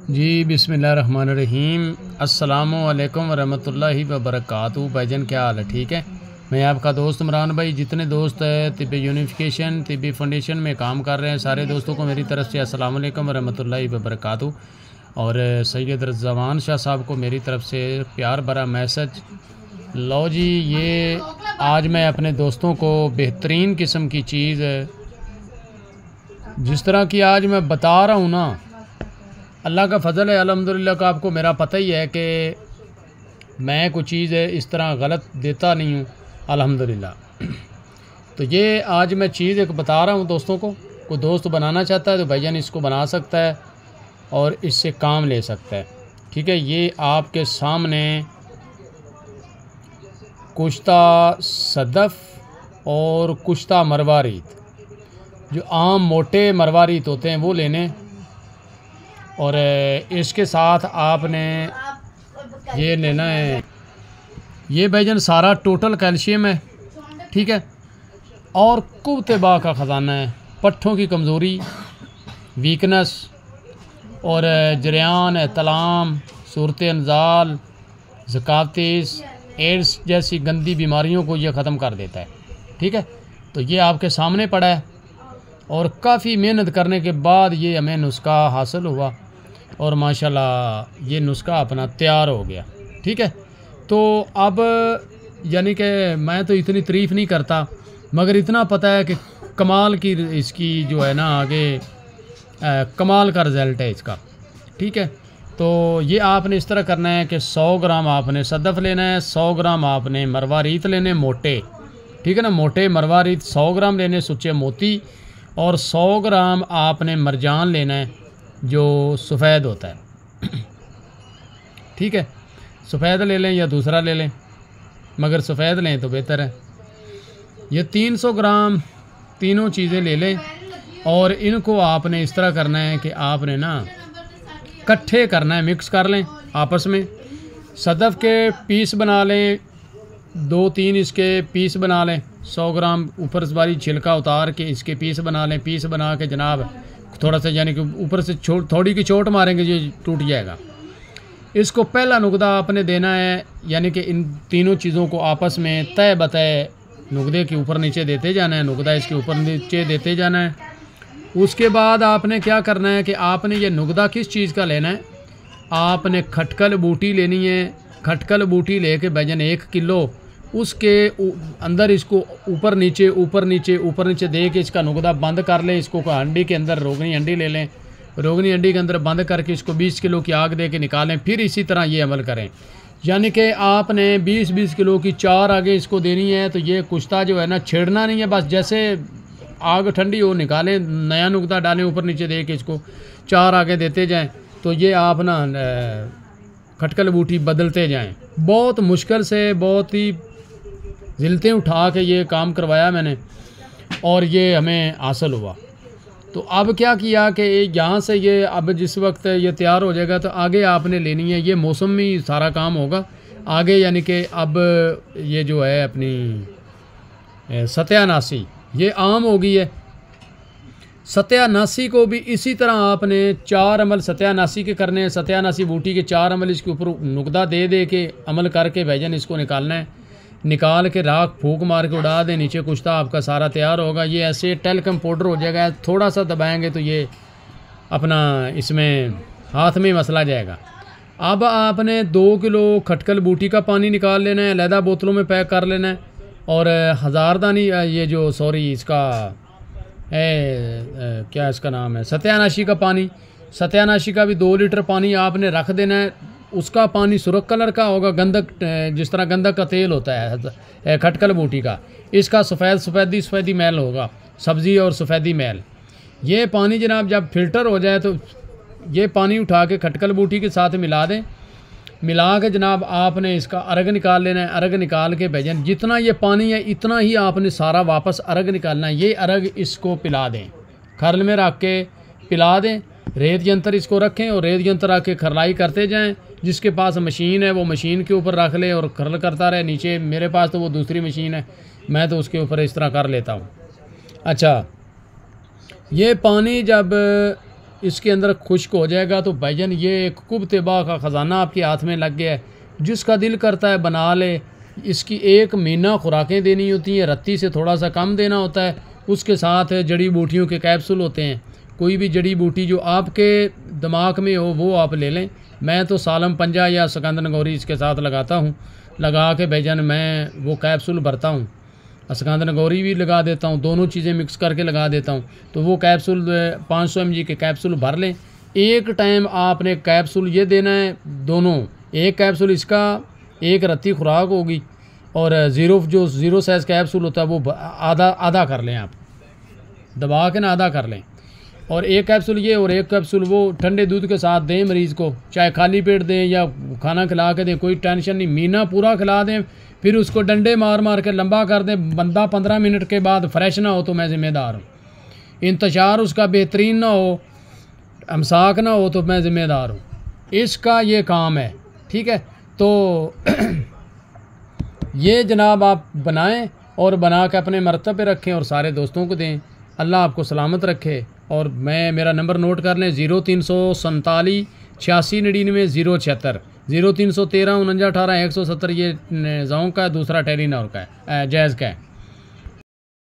जी बिस्मिल्लाहिर्रहमानिर्रहीम। अस्सलामु अलैकुम वरहमतुल्लाहि वबरकातुहू। भाईजान क्या हाल है? ठीक है। मैं आपका दोस्त इमरान भाई। जितने दोस्त हैं तिब्बी यूनिफिकेशन तिब्बी फाउंडेशन में काम कर रहे हैं, सारे दोस्तों को मेरी तरफ से अस्सलामु अलैकुम वरहमतुल्लाहि वबरकातुहू। और सैयद रज़वान शाह साहब को मेरी तरफ से प्यार भरा मैसेज। लो जी, ये आज मैं अपने दोस्तों को बेहतरीन किस्म की चीज़ जिस तरह की आज मैं बता रहा हूँ ना, अल्लाह का फ़ज़ल है अल्हम्दुलिल्लाह का। आपको मेरा पता ही है कि मैं कोई चीज़ इस तरह गलत देता नहीं हूँ अल्हम्दुलिल्लाह। तो ये आज मैं चीज़ एक बता रहा हूँ दोस्तों को। कोई दोस्त बनाना चाहता है तो भाईजान इसको बना सकता है और इससे काम ले सकता है। ठीक है। ये आपके सामने कुश्ता सदफ़ और कुश्ता मरवारीत, जो आम मोटे मरवारीत होते हैं वो लेने, और इसके साथ आपने ये लेना है। ये भाईजान सारा टोटल कैल्शियम है। ठीक है। और कुव्वत बा का ख़जाना है। पट्ठों की कमज़ोरी, वीकनेस और जरियान, तलाम, सूरत अंजाल, ज़कातिस, एड्स जैसी गंदी बीमारियों को ये ख़त्म कर देता है। ठीक है। तो ये आपके सामने पड़ा है और काफ़ी मेहनत करने के बाद ये हमें नुस्खा हासिल हुआ और माशाल्लाह ये नुस्खा अपना तैयार हो गया। ठीक है। तो अब यानी कि मैं तो इतनी तारीफ़ नहीं करता, मगर इतना पता है कि कमाल की इसकी जो है ना आगे कमाल का रिज़ल्ट है इसका। ठीक है। तो ये आपने इस तरह करना है कि 100 ग्राम आपने सदफ़ लेना है, 100 ग्राम आपने मरवारीत लेने मोटे। ठीक है ना, मोटे मरवारीत 100 ग्राम लेने, सुच्चे मोती, और 100 ग्राम आपने मरजान लेना है जो सफ़ेद होता है। ठीक है। सफ़ेद ले लें या दूसरा ले लें, मगर सफ़ेद लें तो बेहतर है। ये 300 ग्राम तीनों चीज़ें ले लें और इनको आपने इस तरह करना है कि आपने ना इकट्ठे करना है, मिक्स कर लें आपस में। सदफ़ के पीस बना लें, 2-3 इसके पीस बना लें। 100 ग्राम ऊपर से वाली छिलका उतार के इसके पीस बना लें। पीस बना के जनाब थोड़ा सा यानी कि ऊपर से थोड़ी की चोट मारेंगे ये टूट जाएगा। इसको पहला नुकदा आपने देना है, यानी कि इन तीनों चीज़ों को आपस में तय बतय नुकदे के ऊपर नीचे देते जाना है। नुकदा इसके ऊपर नीचे देते जाना है। उसके बाद आपने क्या करना है कि आपने ये नुकदा किस चीज़ का लेना है, आपने खटकल बूटी लेनी है। खटकल बूटी लेके भाईजान 1 किलो उसके अंदर इसको ऊपर नीचे दे के इसका नुकदा बंद कर लें। इसको हंडी के अंदर रोगनी हंडी ले लें, रोगनी हंडी के अंदर बंद करके इसको 20 किलो की आग दे के निकालें। फिर इसी तरह ये अमल करें, यानी कि आपने 20-20 किलो की 4 आगे इसको देनी है। तो ये कुश्ता जो है ना छेड़ना नहीं है, बस जैसे आग ठंडी हो निकालें, नया नुकदा डालें, ऊपर नीचे दे के इसको 4 आगे देते जाएँ। तो ये आप ना खटकल बूटी बदलते जाएँ। बहुत मुश्किल से, बहुत ही जिलतें उठा के ये काम करवाया मैंने और ये हमें हासिल हुआ। तो अब क्या किया कि यहाँ से ये अब जिस वक्त ये तैयार हो जाएगा तो आगे आपने लेनी है। ये मौसम में सारा काम होगा आगे, यानी कि अब ये जो है अपनी सत्यानाशी ये आम हो गई है। सत्यानाशी को भी इसी तरह आपने 4 अमल सत्यानाशी के करने हैं। सत्यानाशी बूटी के 4 अमल इसके ऊपर नुकदा दे के अमल करके भाईजान इसको निकालना है। निकाल के राख फूंक मार के उड़ा दें नीचे, कुश्ता आपका सारा तैयार होगा। ये ऐसे टेलकम पाउडर हो जाएगा, थोड़ा सा दबाएंगे तो ये अपना इसमें हाथ में मसला जाएगा। अब आपने 2 किलो खटकल बूटी का पानी निकाल लेना है, अलहदा बोतलों में पैक कर लेना है। और हज़ारदानी ये जो सॉरी इसका क्या इसका नाम है, सत्यानाशी का पानी, सत्यानाशी का भी 2 लीटर पानी आपने रख देना है। उसका पानी सुरख कलर का होगा, गंधक जिस तरह गंधक का तेल होता है खटकल बूटी का, इसका सफ़ेदी मैल होगा, सब्ज़ी और सफ़ेदी मैल। ये पानी जनाब जब फ़िल्टर हो जाए तो ये पानी उठा के खटकल बूटी के साथ मिला दें। मिला के जनाब आपने इसका अर्ग निकाल लेना है। अर्ग निकाल के भाईजान जितना ये पानी है इतना ही आपने सारा वापस अर्ग निकालना है। ये अर्ग इसको पिला दें, खरल में रख के पिला दें। रेत यंत्र इसको रखें और रेत यंत्र रख के खरलाई करते जाएं। जिसके पास मशीन है वो मशीन के ऊपर रख ले और खरल करता रहे नीचे। मेरे पास तो वो दूसरी मशीन है, मैं तो उसके ऊपर इस तरह कर लेता हूँ। अच्छा, ये पानी जब इसके अंदर खुश्क हो जाएगा तो भाईजान ये एक कुबतबा का ख़जाना आपके हाथ में लग गया है। जिसका दिल करता है बना ले। इसकी 1 महीना खुराकें देनी होती हैं, रत्ती से थोड़ा सा कम देना होता है। उसके साथ जड़ी बूटियों के कैप्सूल होते हैं। कोई भी जड़ी बूटी जो आपके दिमाग में हो वो आप ले लें। मैं तो सालम पंजा या सिकंदर गौरी इसके साथ लगाता हूँ। लगा के भाईजान मैं वो कैप्सूल भरता हूँ, सिकंदर गौरी भी लगा देता हूँ, दोनों चीज़ें मिक्स करके लगा देता हूँ। तो वो कैप्सूल 500 mg के कैप्सूल भर लें। एक टाइम आपने कैप्सूल ये देना है, दोनों, एक कैप्सूल इसका, एक रत्ती खुराक होगी, और जो ज़ीरो साइज़ कैप्सूल होता है वो आधा कर लें आप, दबा के ना आधा कर लें। और एक कैप्सूल ये और एक कैप्सूल वो ठंडे दूध के साथ दें मरीज़ को, चाहे खाली पेट दें या खाना खिला के दें, कोई टेंशन नहीं। महीना पूरा खिला दें, फिर उसको डंडे मार मार के लंबा कर दें। बंदा 15 मिनट के बाद फ्रेश ना हो तो मैं ज़िम्मेदार हूँ। इंतशार उसका बेहतरीन ना हो, अमसाक ना हो तो मैं ज़िम्मेदार हूँ। इसका ये काम है, ठीक है। तो ये जनाब आप बनाएं और बना के अपने मरतबे पे रखें और सारे दोस्तों को दें। अल्लाह आपको सलामत रखे। और मेरा नंबर नोट कर लें, 0347 86 99 076, 0313 49 18 170। ये जौं का है, दूसरा टेलीनॉर का है, जैज़ का है।